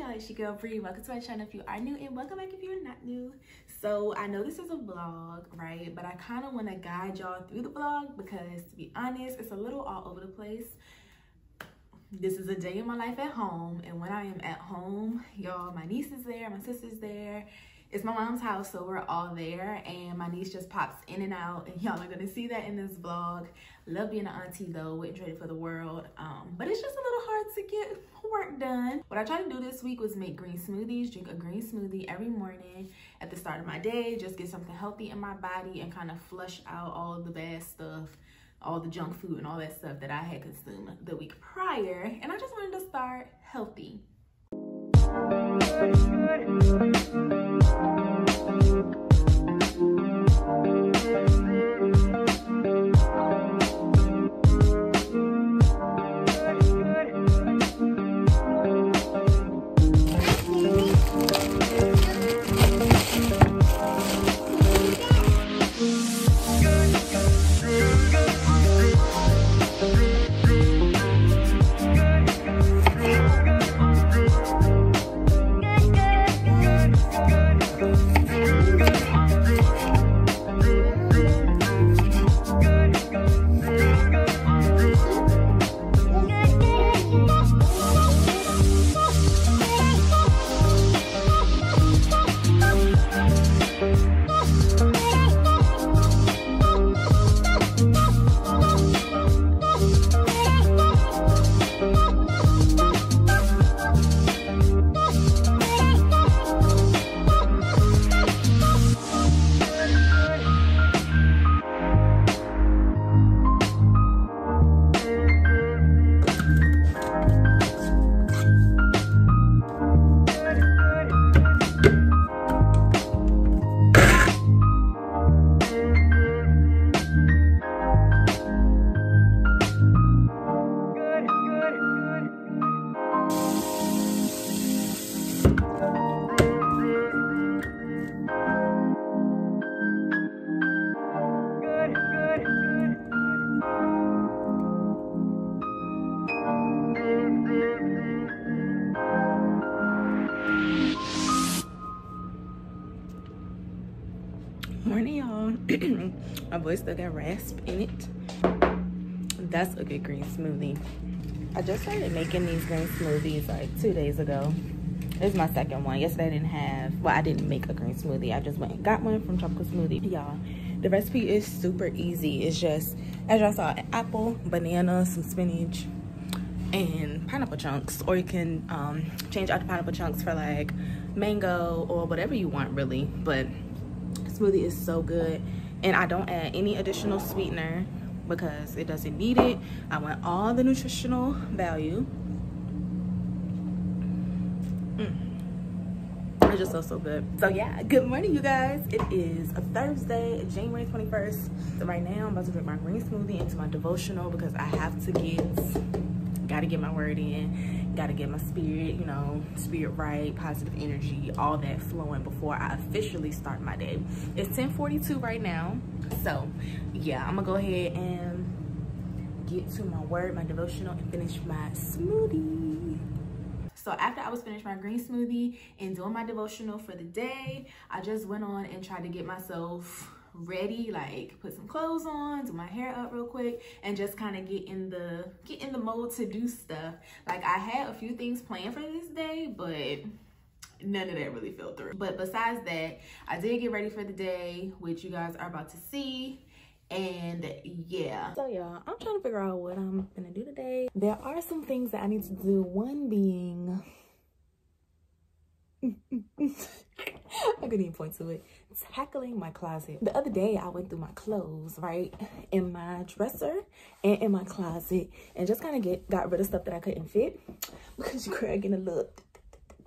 y'all, it's your girl Bree. Welcome to my channel if you are new, and welcome back if you're not new. So I know this is a vlog, right? But I kind of want to guide y'all through the vlog because, to be honest, it's a little all over the place. This is a day in my life at home, and when I am at home, y'all, my niece is there, my sister's there. It's my mom's house, so we're all there, and my niece just pops in and out, and y'all are gonna see that in this vlog. Love being an auntie though, wouldn't trade it for the world. But it's just a little hard to get work done. What I tried to do this week was make green smoothies, drink a green smoothie every morning at the start of my day, just get something healthy in my body and kind of flush out all of the bad stuff, all the junk food and all that stuff that I had consumed the week prior. And I just wanted to start healthy. Morning, y'all. My voice still got rasp in it. That's a good green smoothie. I just started making these green smoothies like 2 days ago. This is my second one. Yesterday I didn't have, well, I didn't make a green smoothie. I just went and got one from Tropical Smoothie. Y'all, the recipe is super easy. It's just, as y'all saw, an apple, banana, some spinach, and pineapple chunks. Or you can change out the pineapple chunks for like mango or whatever you want, really. But smoothie is so good, and I don't add any additional sweetener because it doesn't need it. I want all the nutritional value. It just feels so good. So yeah, good morning, you guys. It is a Thursday, January 21st. So right now I'm about to drink my green smoothie into my devotional because I have to gotta get my word in, gotta get my spirit, you know, spirit right, positive energy, all that flowing before I officially start my day. It's 10:42 right now. So yeah, I'm gonna go ahead and get to my word, my devotional, and finish my smoothie. So after I was finished my green smoothie and doing my devotional for the day, I just went on and tried to get myself ready, like put some clothes on, do my hair up real quick, and just kind of get in the mode to do stuff. Like, I had a few things planned for this day, but none of that really fell through. But besides that, I did get ready for the day, which you guys are about to see. And yeah, so y'all, I'm trying to figure out what I'm gonna do today. There are some things that I need to do, one being I couldn't even point to it. Tackling my closet. The other day I went through my clothes, right, in my dresser and in my closet, and just kind of got rid of stuff that I couldn't fit because you're getting a little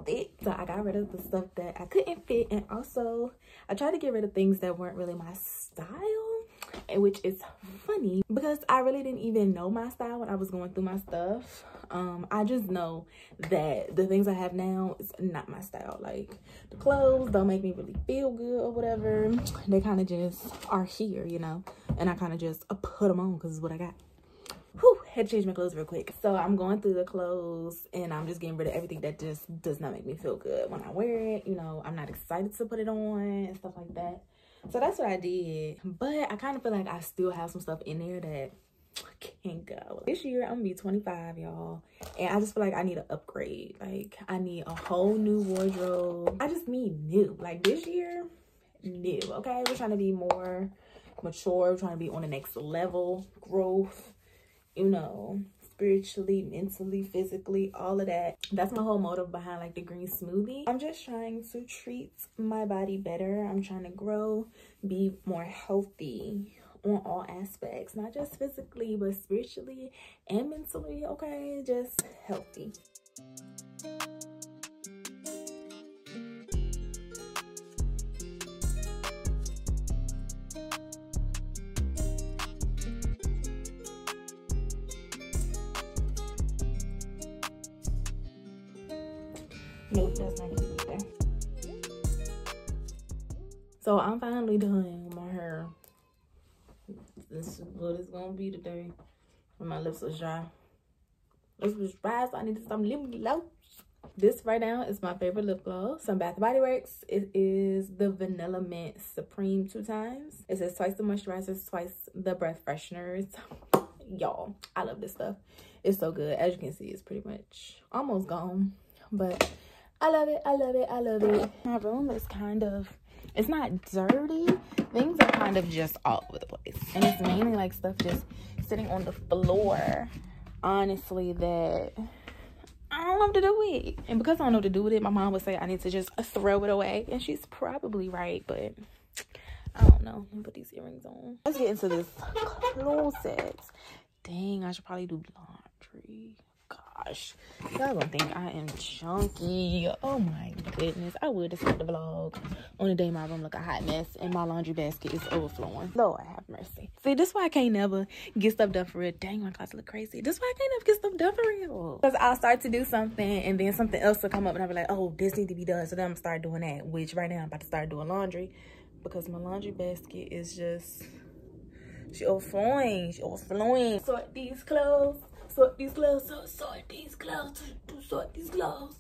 thick. So I got rid of the stuff that I couldn't fit, and also I tried to get rid of things that weren't really my style, and which is funny because I really didn't even know my style when I was going through my stuff. I just know that the things I have now is not my style. Like, the clothes don't make me really feel good or whatever. They kind of just are here, you know, and I kind of just put them on because it's what I got. Whew. had to change my clothes real quick. So I'm going through the clothes and I'm just getting rid of everything that just does not make me feel good when I wear it. You know, I'm not excited to put it on and stuff like that. So that's what I did. But I kind of feel like I still have some stuff in there that can't go. This year I'm gonna be 25, y'all, and I just feel like I need an upgrade. Like I need a whole new wardrobe. I just need new. Like this year, new. Okay, we're trying to be more mature. We're trying to be on the next level, growth, you know, spiritually, mentally, physically, all of that. That's my whole motive behind like the green smoothie. I'm just trying to treat my body better. I'm trying to grow, be more healthy on all aspects, not just physically but spiritually and mentally. Okay, just healthy. Nope, that's not gonna be there. So I'm finally done with my hair. This is what it's gonna be today. When my lips was dry. Lips was dry, so I need some lip gloss. This right now is my favorite lip gloss from Bath & Body Works. It is the Vanilla Mint Supreme 2 times. It says twice the moisturizers, twice the breath fresheners. Y'all, I love this stuff. It's so good. As you can see, it's pretty much almost gone, but I love it. I love it. I love it. My room is kind of, it's not dirty. Things are kind of just all over the place. And it's mainly like stuff just sitting on the floor, honestly, that I don't know what to do with. And because I don't know what to do with it, my mom would say I need to just throw it away. And she's probably right, but I don't know. Let me put these earrings on. Let's get into this closet. Dang, I should probably do laundry. Gosh, y'all gonna think I am chunky. Oh my goodness, I would have started the vlog on the day my room look a hot mess and my laundry basket is overflowing. Lord have mercy. See, this is why I can't never get stuff done for real. Dang, my closet look crazy. This is why I can't never get stuff done for real. Because I'll start to do something and then something else will come up and I'll be like, oh, this needs to be done. So then I'm gonna start doing that, which right now I'm about to start doing laundry because my laundry basket is just, she overflowing. She overflowing. Sort these clothes. Sort these clothes, sort these clothes, sort these clothes.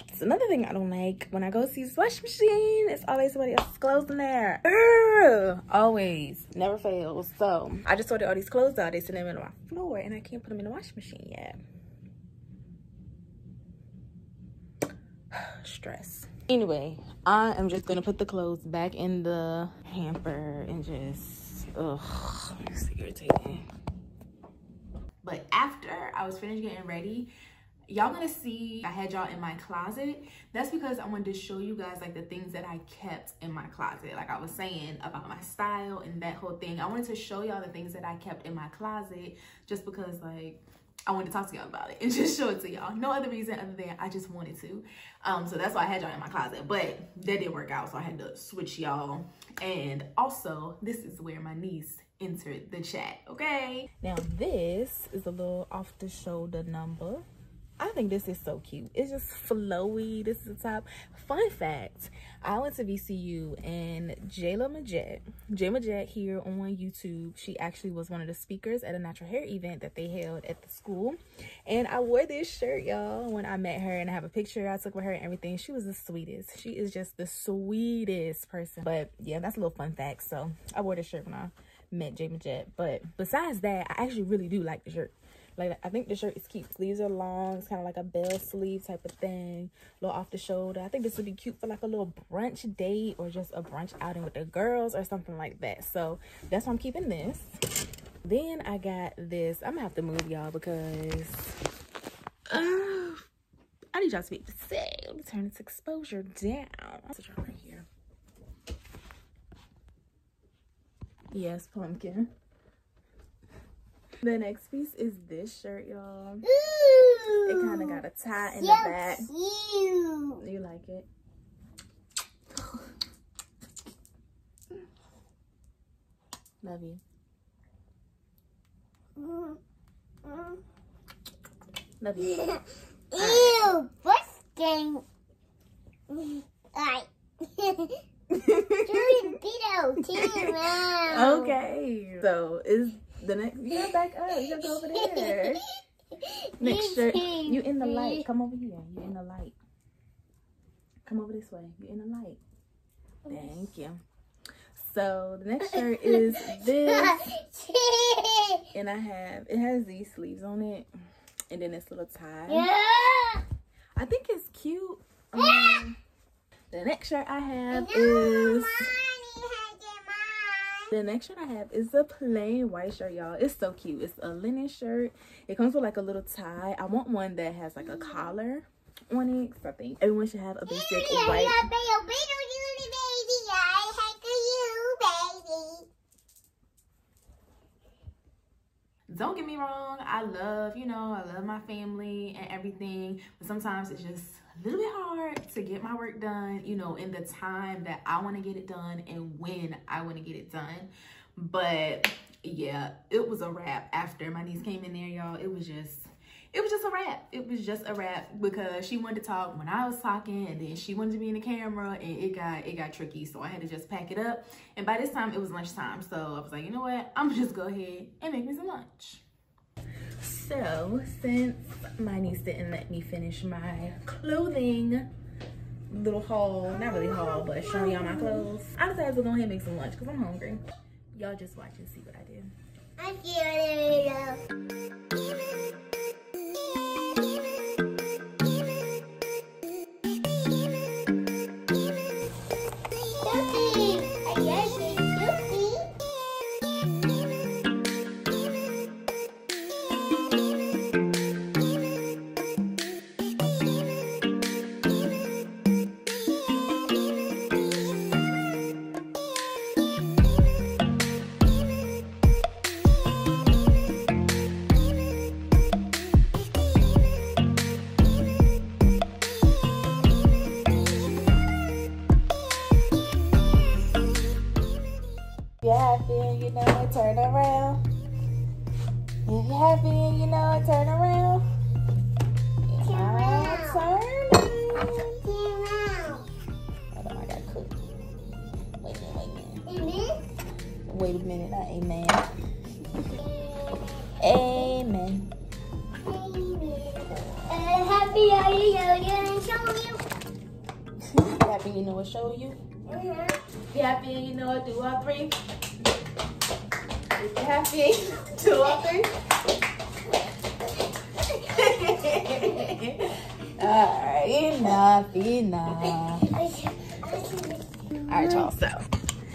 It's another thing I don't like when I go see this washing machine. It's always somebody else's clothes in there. Ugh, always, never fails. So I just sorted all these clothes out. They sitting them on my floor, and I can't put them in the washing machine yet. Stress. Anyway, I am just gonna put the clothes back in the hamper and just, ugh, it's irritating. But after I was finished getting ready, y'all gonna see I had y'all in my closet. That's because I wanted to show you guys like the things that I kept in my closet. Like I was saying about my style and that whole thing. I wanted to show y'all the things that I kept in my closet just because like I wanted to talk to y'all about it and just show it to y'all. No other reason other than I just wanted to. So that's why I had y'all in my closet. But that didn't work out, so I had to switch y'all. And also, this is where my niece entered the chat, okay? Now, this is a little off-the-shoulder number. I think this is so cute. It's just flowy. This is the top. Fun fact, I went to VCU and Jay Majette here on YouTube, she actually was one of the speakers at a natural hair event that they held at the school. And I wore this shirt, y'all, when I met her, and I have a picture I took with her and everything. She was the sweetest. She is just the sweetest person. But yeah, that's a little fun fact. So I wore this shirt when I met Jay Majette. But besides that, I actually really do like the shirt. Like, I think the shirt is cute. Sleeves are long. It's kind of like a bell sleeve type of thing. A little off the shoulder. I think this would be cute for like a little brunch date or just a brunch outing with the girls or something like that. So that's why I'm keeping this. Then I got this. I'm going to have to move y'all because I need y'all to be able to see. Let me turn this exposure down. I'll put y'all right here. Yes, pumpkin. The next piece is this shirt, y'all. It kind of got a tie in the back. Cute. You like it? Love you. Love you. All right. Oh, first game. Alright. Okay. So is the next, you gotta back up. You gotta go over there. Next shirt. You in the light. Come over here. You in the light. Come over this way. You in the light. Thank you. So the next shirt is this. And it has these sleeves on it. And then this little tie. Yeah. I think it's cute. The next shirt I have is a plain white shirt, y'all. It's so cute. It's a linen shirt. It comes with like a little tie. I want one that has like a collar on it. So I think everyone should have a basic white. Don't get me wrong, I love my family and everything, but sometimes it's just a little bit hard to get my work done, in the time that I want to get it done and when I want to get it done. But yeah, it was a wrap after my niece came in there, y'all. It was just a wrap. It was just a wrap because she wanted to talk when I was talking, and then she wanted to be in the camera, and it got tricky. So I had to just pack it up. And by this time it was lunchtime. So I was like, you know what? I'm gonna just go ahead and make me some lunch. So since my niece didn't let me finish my clothing little haul, not really haul, but showing y'all my clothes, I decided to go ahead and make some lunch because I'm hungry. Y'all just watch and see what I did. If you're happy and you know it, turn around. If you're happy and you know it, turn around. It's my turn. Hold on, I gotta cook. Wait a minute. Wait a minute, not amen. Amen. Happy are you know show you? Happy you know it, show you? You happy and you know it, do all three? If you're happy, do all three? Alright, enough. Alright, y'all, so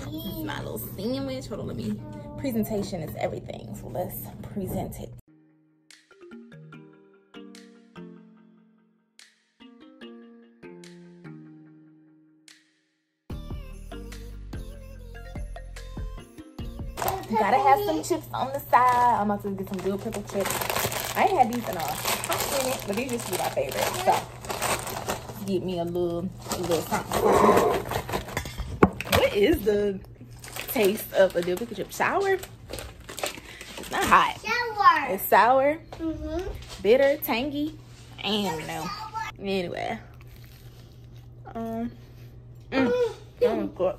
this is my little sandwich. Hold on, presentation is everything, so let's present it. You gotta have some chips on the side. I'm about to get some good pickle chips. I ain't had these in a hot minute, but these used to be my favorite. So get me a little something. What is the taste of a dill pickle chip? Sour? It's not hot. Sour. It's sour. Bitter, tangy. I don't know. Anyway. Good. Good.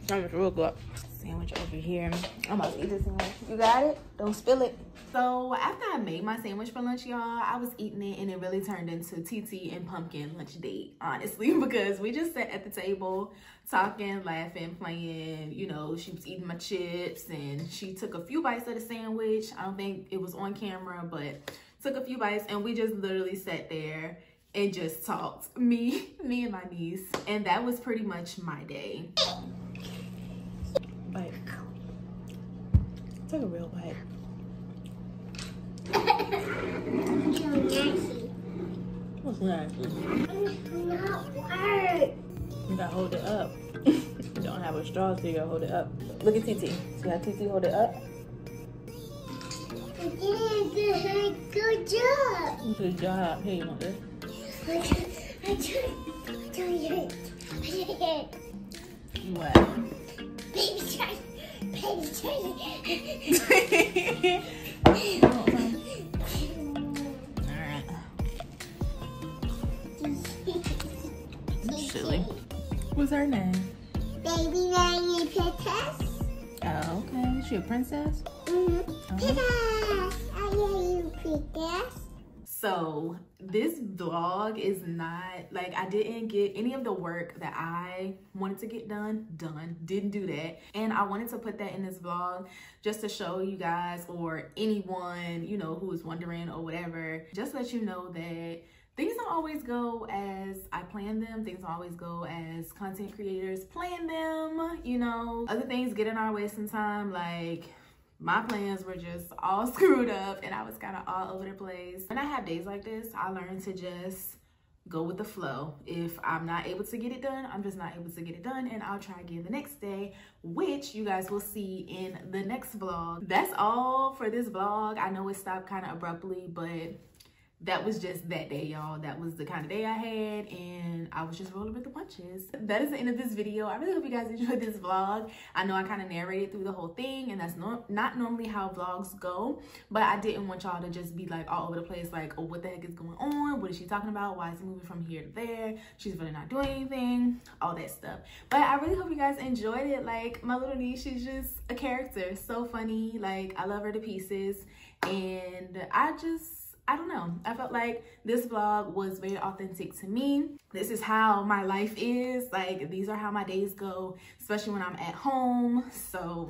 Sandwich real good. Sandwich over here. I'm about to eat this sandwich. You got it? Don't spill it. So after I made my sandwich for lunch, y'all, I was eating it and it really turned into TT and Pumpkin lunch date, honestly, because we just sat at the table talking, laughing, playing. She was eating my chips and she took a few bites of the sandwich. I don't think it was on camera, but took a few bites, and we just literally sat there and just talked, me and my niece, and that was pretty much my day. Bite. Take a real bite. What's nasty? Not work. You gotta hold it up. You don't have a straw, so you gotta hold it up. Look at TT. See how TT hold it up? You did a good job. Good job. Here, you want this? I tried. What? Baby shark. Alright. Actually. What's her name? Baby Nanny Princess. Oh, okay. Is she a princess? Princess. I love you, princess. So this vlog is not like, I didn't get any of the work that I wanted to get done, didn't do that. And I wanted to put that in this vlog just to show you guys, or anyone, you know, who is wondering or whatever, just let you know that things don't always go as I planned them. Things don't always go as content creators plan them, you know. Other things get in our way sometimes, like my plans were just all screwed up and I was kind of all over the place. When I have days like this, I learn to just go with the flow. If I'm not able to get it done, I'm just not able to get it done, and I'll try again the next day, which you guys will see in the next vlog. That's all for this vlog. I know it stopped kind of abruptly, but that was just that day, y'all. That was the kind of day I had, and I was just rolling with the punches. That is the end of this video. I really hope you guys enjoyed this vlog. I know I kind of narrated through the whole thing, and that's not normally how vlogs go, but I didn't want y'all to just be like all over the place, like, oh, what the heck is going on? What is she talking about? Why is it moving from here to there? She's really not doing anything, all that stuff. But I really hope you guys enjoyed it. Like, my little niece, she's just a character. So funny. Like, I love her to pieces, and I don't know. I felt like this vlog was very authentic to me. This is how my life is. Like, these are how my days go, especially when I'm at home. So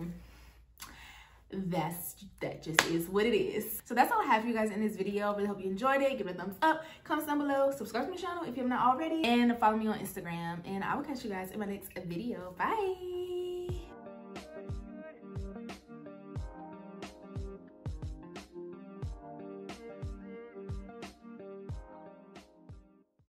that just is what it is. So that's all I have for you guys in this video. Really hope you enjoyed it. Give it a thumbs up, comment down below, subscribe to my channel if you have not already, and follow me on Instagram. And I will catch you guys in my next video. Bye.